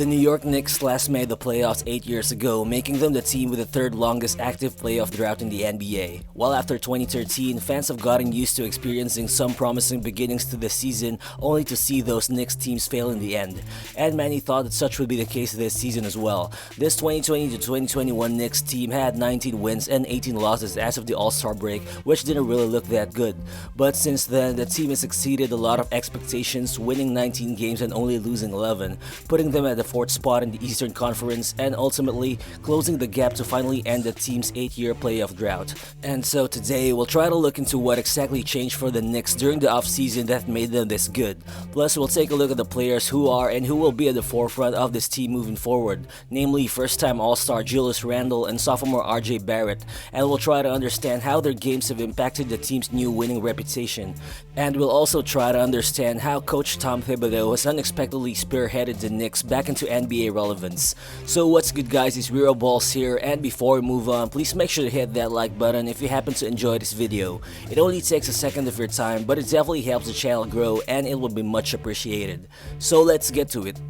The New York Knicks last made the playoffs 8 years ago, making them the team with the third longest active playoff drought in the NBA. While after 2013, fans have gotten used to experiencing some promising beginnings to the season, only to see those Knicks teams fail in the end. And many thought that such would be the case this season as well. This 2020 to 2021 Knicks team had 19 wins and 18 losses as of the All-Star break, which didn't really look that good. But since then, the team has exceeded a lot of expectations, winning 19 games and only losing 11, putting them at the fourth spot in the Eastern Conference and ultimately closing the gap to finally end the team's 8-year playoff drought. And so today, we'll try to look into what exactly changed for the Knicks during the offseason that made them this good. Plus, we'll take a look at the players who are and who will be at the forefront of this team moving forward, namely first-time All-Star Julius Randle and sophomore RJ Barrett, and we'll try to understand how their games have impacted the team's new winning reputation. And we'll also try to understand how Coach Tom Thibodeau has unexpectedly spearheaded the Knicks back into NBA relevance. So what's good, guys, it's Real Balls here, and before we move on, please make sure to hit that like button if you happen to enjoy this video. It only takes a second of your time, but it definitely helps the channel grow and it will be much appreciated. So let's get to it.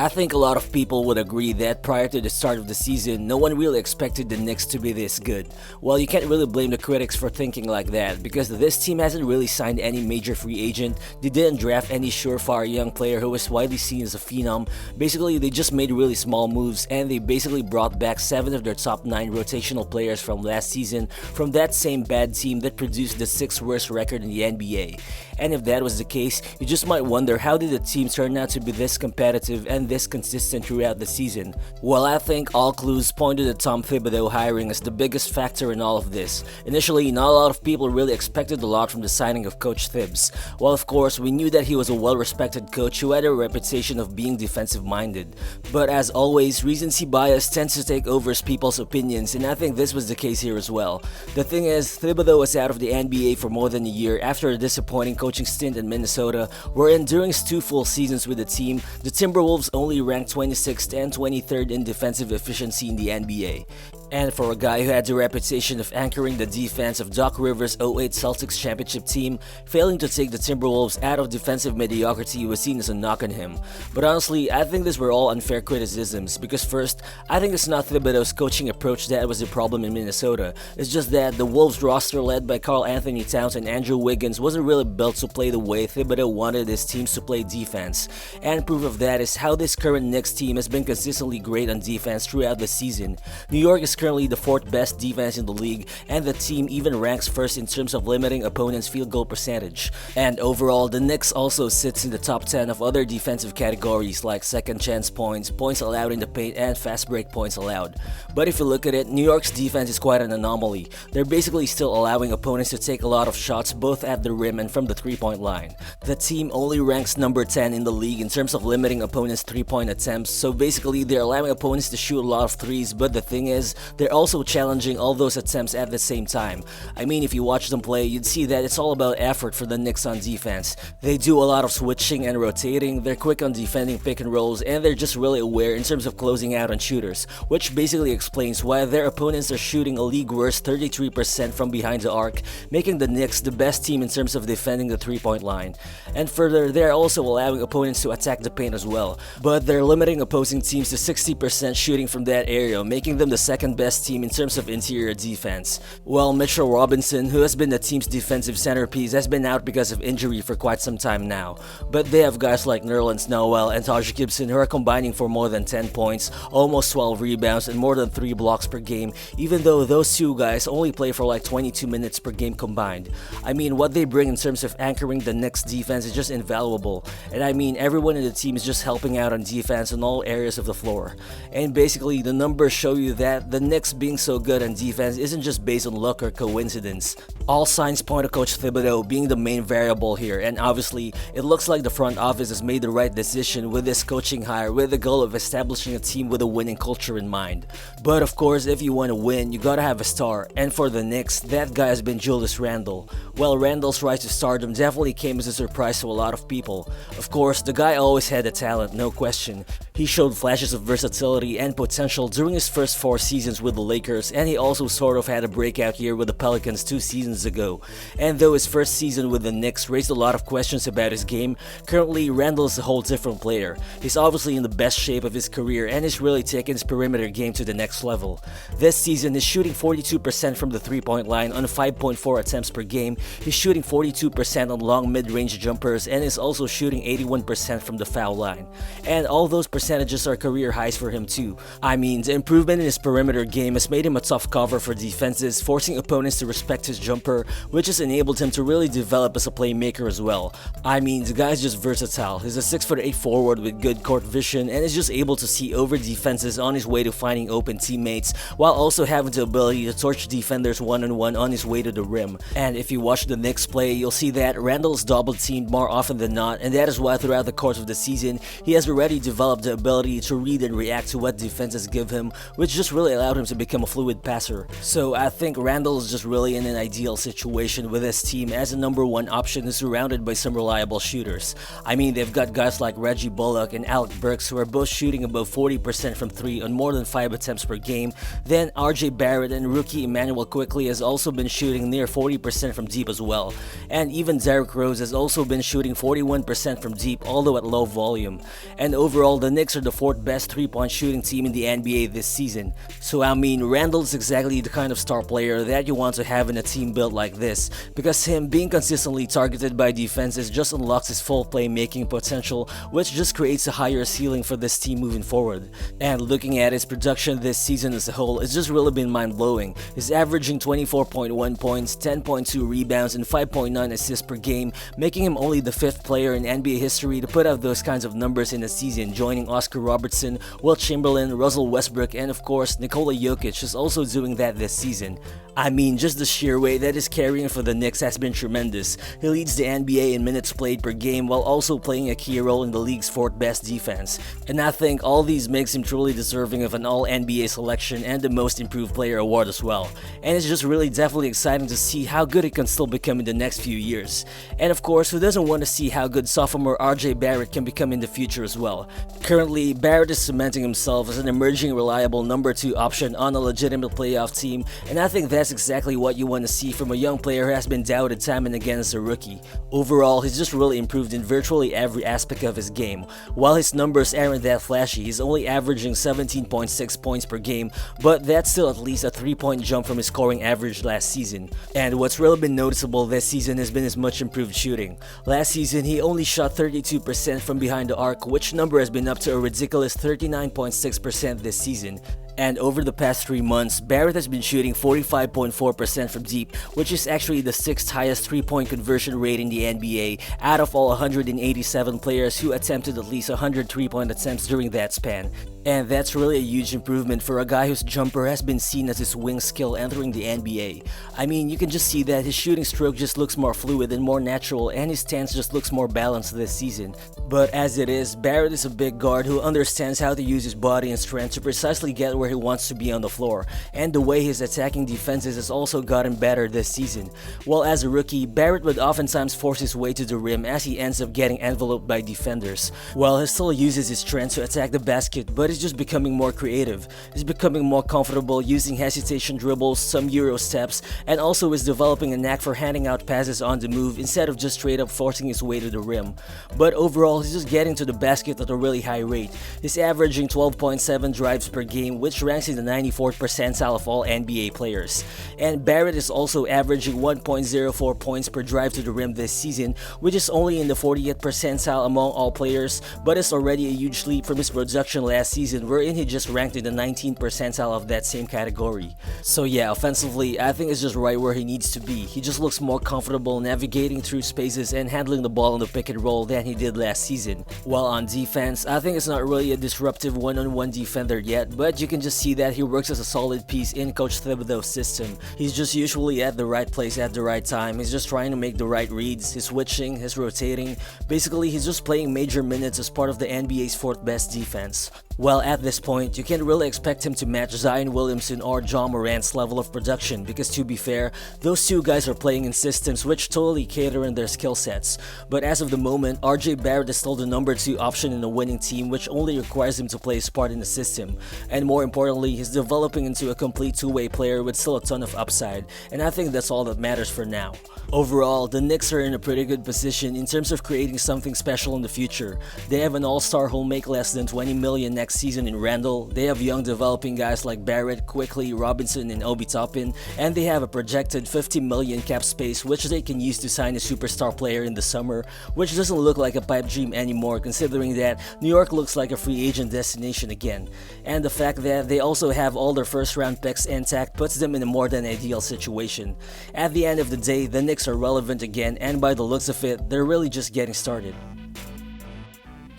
I think a lot of people would agree that prior to the start of the season, no one really expected the Knicks to be this good. Well, you can't really blame the critics for thinking like that, because this team hasn't really signed any major free agent, they didn't draft any surefire young player who was widely seen as a phenom. Basically, they just made really small moves, and they basically brought back 7 of their top 9 rotational players from last season from that same bad team that produced the 6th worst record in the NBA. And if that was the case, you just might wonder, how did the team turn out to be this competitive and this consistent throughout the season? Well, I think all clues pointed to Tom Thibodeau hiring as the biggest factor in all of this. Initially, not a lot of people really expected a lot from the signing of Coach Thibs. Well, of course, we knew that he was a well-respected coach who had a reputation of being defensive-minded. But as always, recency bias tends to take over people's opinions, and I think this was the case here as well. The thing is, Thibodeau was out of the NBA for more than a year after a disappointing coaching stint in Minnesota, wherein during his 2 full seasons with the team, the Timberwolves only ranked 26th and 23rd in defensive efficiency in the NBA. And for a guy who had the reputation of anchoring the defense of Doc Rivers' 08 Celtics championship team, failing to take the Timberwolves out of defensive mediocrity was seen as a knock on him. But honestly, I think these were all unfair criticisms, because first, I think it's not Thibodeau's coaching approach that was the problem in Minnesota. It's just that the Wolves roster led by Karl Anthony Towns and Andrew Wiggins wasn't really built to play the way Thibodeau wanted his teams to play defense. And proof of that is how this current Knicks team has been consistently great on defense throughout the season. New York is currently the 4th best defense in the league, and the team even ranks first in terms of limiting opponents' field goal percentage. And overall, the Knicks also sits in the top 10 of other defensive categories like second chance points, points allowed in the paint, and fast break points allowed. But if you look at it, New York's defense is quite an anomaly. They're basically still allowing opponents to take a lot of shots both at the rim and from the 3-point line. The team only ranks number 10 in the league in terms of limiting opponents' 3-point attempts, so basically they're allowing opponents to shoot a lot of threes, but the thing is, they're also challenging all those attempts at the same time. I mean, if you watch them play, you'd see that it's all about effort for the Knicks on defense. They do a lot of switching and rotating, they're quick on defending pick and rolls, and they're just really aware in terms of closing out on shooters, which basically explains why their opponents are shooting a league worst 33% from behind the arc, making the Knicks the best team in terms of defending the 3-point line. And further, they're also allowing opponents to attack the paint as well, but they're limiting opposing teams to 60% shooting from that area, making them the 2nd best team in terms of interior defense. Well, Mitchell Robinson, who has been the team's defensive centerpiece, has been out because of injury for quite some time now. But they have guys like Nerlens, Noel, and Gibson who are combining for more than 10 points, almost 12 rebounds, and more than 3 blocks per game, even though those 2 guys only play for like 22 minutes per game combined. I mean, what they bring in terms of anchoring the Knicks defense is just invaluable, and I mean, everyone in the team is just helping out on defense in all areas of the floor. And basically, the numbers show you that the Knicks being so good on defense isn't just based on luck or coincidence. All signs point to Coach Thibodeau being the main variable here, and obviously, it looks like the front office has made the right decision with this coaching hire with the goal of establishing a team with a winning culture in mind. But of course, if you want to win, you gotta have a star, and for the Knicks, that guy has been Julius Randle. Well, Randle's rise to stardom definitely came as a surprise to a lot of people. Of course, the guy always had the talent, no question. He showed flashes of versatility and potential during his first 4 seasons experience with the Lakers, and he also sort of had a breakout year with the Pelicans 2 seasons ago. And though his first season with the Knicks raised a lot of questions about his game, currently Randle is a whole different player. He's obviously in the best shape of his career and is really taking his perimeter game to the next level. This season, he's shooting 42% from the 3-point line on 5.4 attempts per game. He's shooting 42% on long mid-range jumpers and is also shooting 81% from the foul line. And all those percentages are career highs for him too. I mean, the improvement in his perimeter game has made him a tough cover for defenses, forcing opponents to respect his jumper, which has enabled him to really develop as a playmaker as well. I mean, the guy's just versatile. He's a 6'8" forward with good court vision and is just able to see over defenses on his way to finding open teammates, while also having the ability to torch defenders one-on-one on his way to the rim. And if you watch the Knicks play, you'll see that Randle is double-teamed more often than not, and that is why throughout the course of the season, he has already developed the ability to read and react to what defenses give him, which just really allowed him to become a fluid passer. So I think Randle is just really in an ideal situation with his team, as a number one option who's surrounded by some reliable shooters. I mean, they've got guys like Reggie, Bullock, and Alec Burks who are both shooting above 40% from 3 on more than 5 attempts per game. Then RJ Barrett and rookie Immanuel Quickley has also been shooting near 40% from deep as well. And even Derrick Rose has also been shooting 41% from deep, although at low volume. And overall, the Knicks are the 4th best 3-point shooting team in the NBA this season. So I mean, Randle is exactly the kind of star player that you want to have in a team built like this, because him being consistently targeted by defenses just unlocks his full playmaking potential, which just creates a higher ceiling for this team moving forward. And looking at his production this season as a whole, it's just really been mind-blowing. He's averaging 24.1 points, 10.2 rebounds, and 5.9 assists per game, making him only the 5th player in NBA history to put up those kinds of numbers in a season, joining Oscar Robertson, Wilt Chamberlain, Russell Westbrook, and of course Nikola Jokic is also doing that this season. I mean, just the sheer way that he's carrying for the Knicks has been tremendous. He leads the NBA in minutes played per game while also playing a key role in the league's 4th best defense. And I think all these makes him truly deserving of an All-NBA selection and the Most Improved Player award as well. And it's just really definitely exciting to see how good he can still become in the next few years. And of course, who doesn't want to see how good sophomore RJ Barrett can become in the future as well. Currently, Barrett is cementing himself as an emerging reliable number 2 option on a legitimate playoff team, and I think that's exactly what you want to see from a young player who has been doubted time and again as a rookie. Overall, he's just really improved in virtually every aspect of his game. While his numbers aren't that flashy, he's only averaging 17.6 points per game, but that's still at least a 3-point jump from his scoring average last season. And what's really been noticeable this season has been his much improved shooting. Last season, he only shot 32% from behind the arc, which number has been up to a ridiculous 39.6% this season. And over the past 3 months, Barrett has been shooting 45.4% from deep, which is actually the 6th highest 3-point conversion rate in the NBA out of all 187 players who attempted at least 100 3-point attempts during that span. And that's really a huge improvement for a guy whose jumper has been seen as his wing skill entering the NBA. I mean, you can just see that his shooting stroke just looks more fluid and more natural, and his stance just looks more balanced this season. But as it is, Barrett is a big guard who understands how to use his body and strength to precisely get where he wants to be on the floor, and the way he's attacking defenses has also gotten better this season. While as a rookie, Barrett would oftentimes force his way to the rim as he ends up getting enveloped by defenders. While he still uses his strength to attack the basket, but he's just becoming more creative. He's becoming more comfortable using hesitation dribbles, some Euro steps, and also is developing a knack for handing out passes on the move instead of just straight up forcing his way to the rim. But overall, he's just getting to the basket at a really high rate. He's averaging 12.7 drives per game, which ranks in the 94th percentile of all NBA players. And Barrett is also averaging 1.04 points per drive to the rim this season, which is only in the 40th percentile among all players, but is already a huge leap from his production last season, wherein he just ranked in the 19th percentile of that same category. So yeah, offensively, I think it's just right where he needs to be. He just looks more comfortable navigating through spaces and handling the ball on the pick and roll than he did last season. While on defense, I think it's not really a disruptive one-on-one defender yet, but you can just see that he works as a solid piece in Coach Thibodeau's system. He's just usually at the right place at the right time. He's just trying to make the right reads, he's switching, he's rotating. Basically, he's just playing major minutes as part of the NBA's 4th best defense. Well, at this point, you can't really expect him to match Zion Williamson or Ja Morant's level of production because, to be fair, those two guys are playing in systems which totally cater in their skill sets. But as of the moment, RJ Barrett is still the number 2 option in a winning team, which only requires him to play his part in the system. And more importantly, he's developing into a complete two-way player with still a ton of upside, and I think that's all that matters for now. Overall, the Knicks are in a pretty good position in terms of creating something special in the future. They have an all-star who'll make less than $20 million next season in Randle. They have young developing guys like Barrett, Quickley, Robinson, and Obi Toppin, and they have a projected $50 million cap space which they can use to sign a superstar player in the summer, which doesn't look like a pipe dream anymore considering that New York looks like a free agent destination again. And the fact that they also have all their first round picks intact puts them in a more than ideal situation. At the end of the day, the Knicks are relevant again, and by the looks of it, they're really just getting started.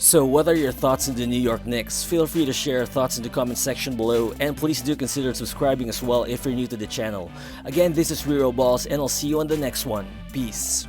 So what are your thoughts on the New York Knicks? Feel free to share your thoughts in the comment section below, and please do consider subscribing as well if you're new to the channel. Again, this is Rero Balls, and I'll see you on the next one. Peace.